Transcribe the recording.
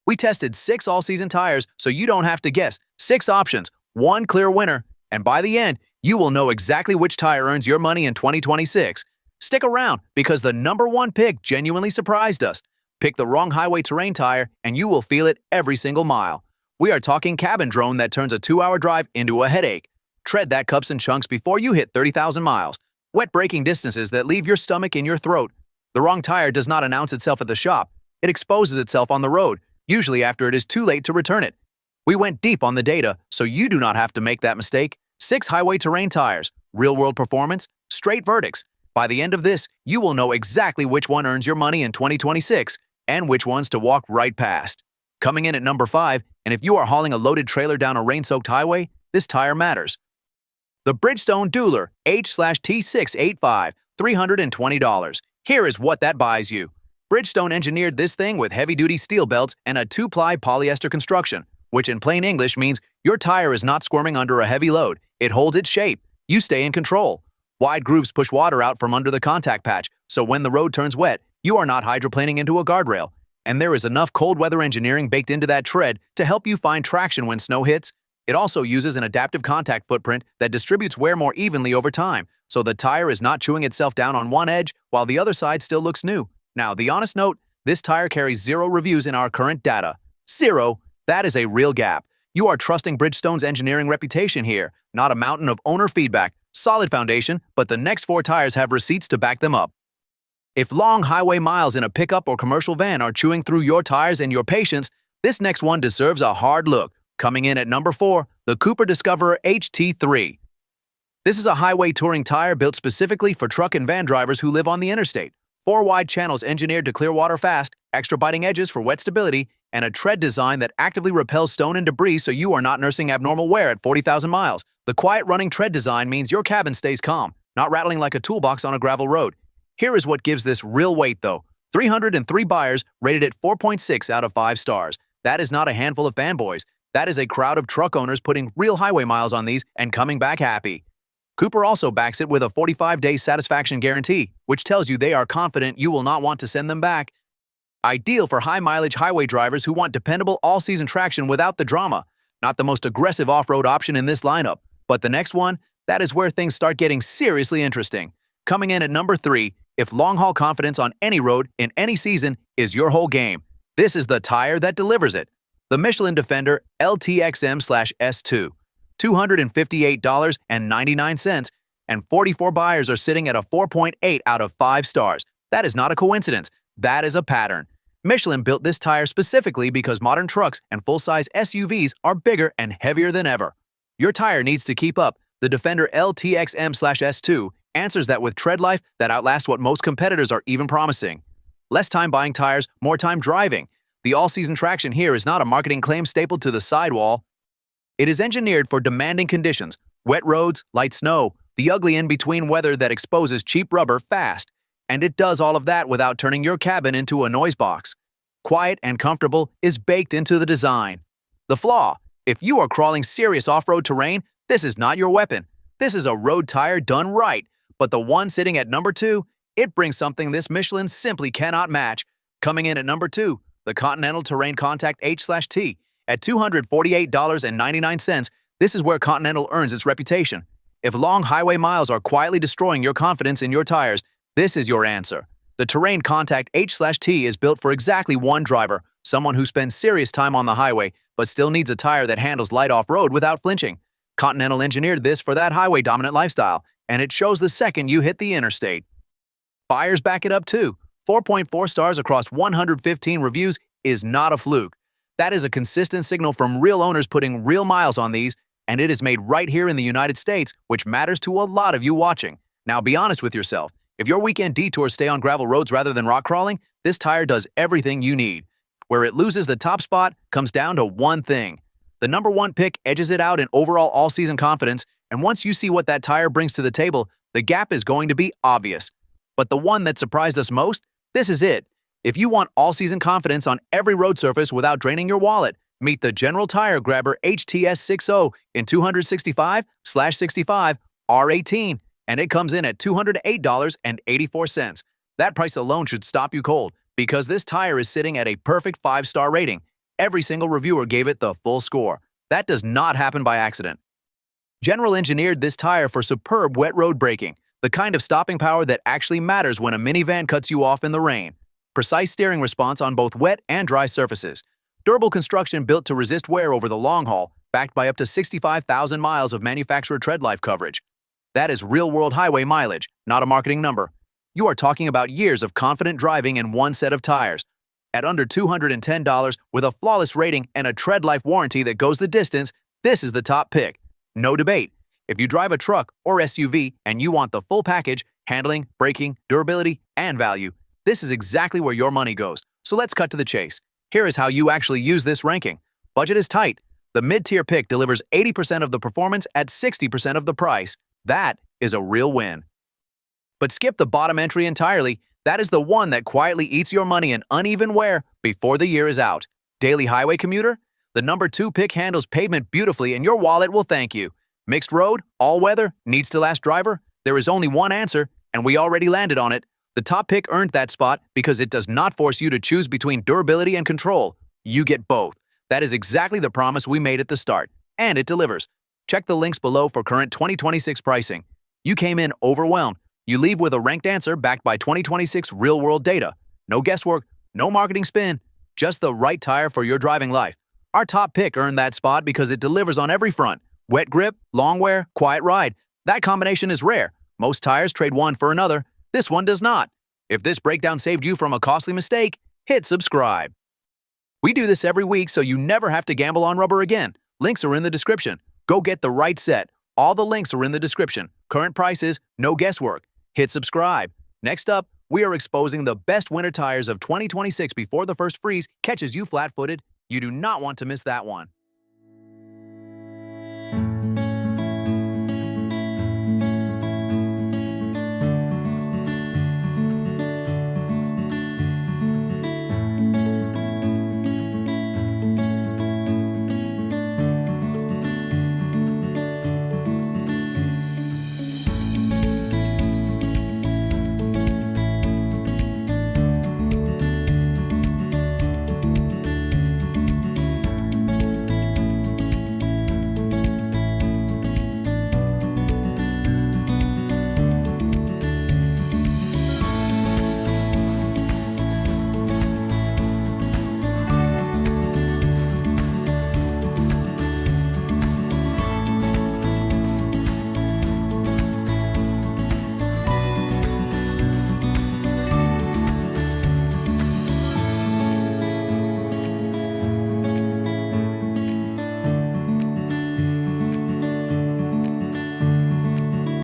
We tested 6 all-season tires so you don't have to guess. 6 options, 1 clear winner, and by the end, you will know exactly which tire earns your money in 2026. Stick around because the #1 pick genuinely surprised us. Pick the wrong highway terrain tire and you will feel it every single mile. We are talking cabin drone that turns a 2-hour drive into a headache. Tread that cups and chunks before you hit 30,000 miles. Wet braking distances that leave your stomach in your throat. The wrong tire does not announce itself at the shop. It exposes itself on the road, usually after it is too late to return it. We went deep on the data, so you do not have to make that mistake. 6 highway terrain tires, real-world performance, straight verdicts. By the end of this, you will know exactly which one earns your money in 2026 and which ones to walk right past. Coming in at number 5, and if you are hauling a loaded trailer down a rain-soaked highway, this tire matters. The Bridgestone Dueler H/T685, $320. Here is what that buys you. Bridgestone engineered this thing with heavy-duty steel belts and a 2-ply polyester construction, which in plain English means your tire is not squirming under a heavy load. It holds its shape. You stay in control. Wide grooves push water out from under the contact patch, so when the road turns wet, you are not hydroplaning into a guardrail. And there is enough cold weather engineering baked into that tread to help you find traction when snow hits. It also uses an adaptive contact footprint that distributes wear more evenly over time, so the tire is not chewing itself down on one edge while the other side still looks new. Now, the honest note, this tire carries 0 reviews in our current data. 0. That is a real gap. You are trusting Bridgestone's engineering reputation here, not a mountain of owner feedback. Solid foundation, but the next 4 tires have receipts to back them up. If long highway miles in a pickup or commercial van are chewing through your tires and your patience, this next one deserves a hard look. Coming in at number 4, the Cooper Discoverer HT3. This is a highway touring tire built specifically for truck and van drivers who live on the interstate. 4 wide channels engineered to clear water fast, extra biting edges for wet stability, and a tread design that actively repels stone and debris so you are not nursing abnormal wear at 40,000 miles. The quiet running tread design means your cabin stays calm, not rattling like a toolbox on a gravel road. Here is what gives this real weight though. 303 buyers rated it 4.6 out of 5 stars. That is not a handful of fanboys. That is a crowd of truck owners putting real highway miles on these and coming back happy. Cooper also backs it with a 45-day satisfaction guarantee, which tells you they are confident you will not want to send them back. Ideal for high-mileage highway drivers who want dependable all-season traction without the drama. Not the most aggressive off-road option in this lineup, but the next one, that is where things start getting seriously interesting. Coming in at number 3, if long-haul confidence on any road in any season is your whole game, this is the tire that delivers it. The Michelin Defender LTXM/S2, $258.99, and 44 buyers are sitting at a 4.8 out of 5 stars. That is not a coincidence. That is a pattern. Michelin built this tire specifically because modern trucks and full-size SUVs are bigger and heavier than ever. Your tire needs to keep up. The Defender LTXM/S2 answers that with tread life that outlasts what most competitors are even promising. Less time buying tires, more time driving. The all-season traction here is not a marketing claim stapled to the sidewall. It is engineered for demanding conditions, wet roads, light snow, the ugly in-between weather that exposes cheap rubber fast. And it does all of that without turning your cabin into a noise box. Quiet and comfortable is baked into the design. The flaw: if you are crawling serious off-road terrain, this is not your weapon. This is a road tire done right. But the one sitting at number 2, it brings something this Michelin simply cannot match. Coming in at number 2, the Continental TerrainContact H/T. At $248.99, this is where Continental earns its reputation. If long highway miles are quietly destroying your confidence in your tires, this is your answer. The TerrainContact H/T is built for exactly one driver, someone who spends serious time on the highway, but still needs a tire that handles light off-road without flinching. Continental engineered this for that highway-dominant lifestyle, and it shows the second you hit the interstate. Buyers back it up too. 4.4 stars across 115 reviews is not a fluke. That is a consistent signal from real owners putting real miles on these, and it is made right here in the United States, which matters to a lot of you watching. Now be honest with yourself. If your weekend detours stay on gravel roads rather than rock crawling, this tire does everything you need. Where it loses the top spot comes down to one thing. The #1 pick edges it out in overall all-season confidence, and once you see what that tire brings to the table, the gap is going to be obvious. But the one that surprised us most? This is it. If you want all-season confidence on every road surface without draining your wallet, meet the General Tire Grabber HTS60 in 265/65 R18, and it comes in at $208.84. That price alone should stop you cold, because this tire is sitting at a perfect 5-star rating. Every single reviewer gave it the full score. That does not happen by accident. General engineered this tire for superb wet road braking, the kind of stopping power that actually matters when a minivan cuts you off in the rain. Precise steering response on both wet and dry surfaces. Durable construction built to resist wear over the long haul, backed by up to 65,000 miles of manufacturer tread life coverage. That is real-world highway mileage, not a marketing number. You are talking about years of confident driving in one set of tires. At under $210, with a flawless rating and a tread life warranty that goes the distance, this is the top pick. No debate. If you drive a truck or SUV and you want the full package, handling, braking, durability, and value, this is exactly where your money goes. So let's cut to the chase. Here is how you actually use this ranking. Budget is tight. The mid-tier pick delivers 80% of the performance at 60% of the price. That is a real win. But skip the bottom entry entirely. That is the one that quietly eats your money in uneven wear before the year is out. Daily highway commuter? The number 2 pick handles pavement beautifully and your wallet will thank you. Mixed road, all weather, needs to last driver? There is only one answer, and we already landed on it. The top pick earned that spot because it does not force you to choose between durability and control. You get both. That is exactly the promise we made at the start, and it delivers. Check the links below for current 2026 pricing. You came in overwhelmed. You leave with a ranked answer backed by 2026 real-world data. No guesswork, no marketing spin, just the right tire for your driving life. Our top pick earned that spot because it delivers on every front. Wet grip, long wear, quiet ride. That combination is rare. Most tires trade one for another. This one does not. If this breakdown saved you from a costly mistake, hit subscribe. We do this every week so you never have to gamble on rubber again. Links are in the description. Go get the right set. All the links are in the description. Current prices, no guesswork. Hit subscribe. Next up, we are exposing the best winter tires of 2026 before the first freeze catches you flat-footed. You do not want to miss that one.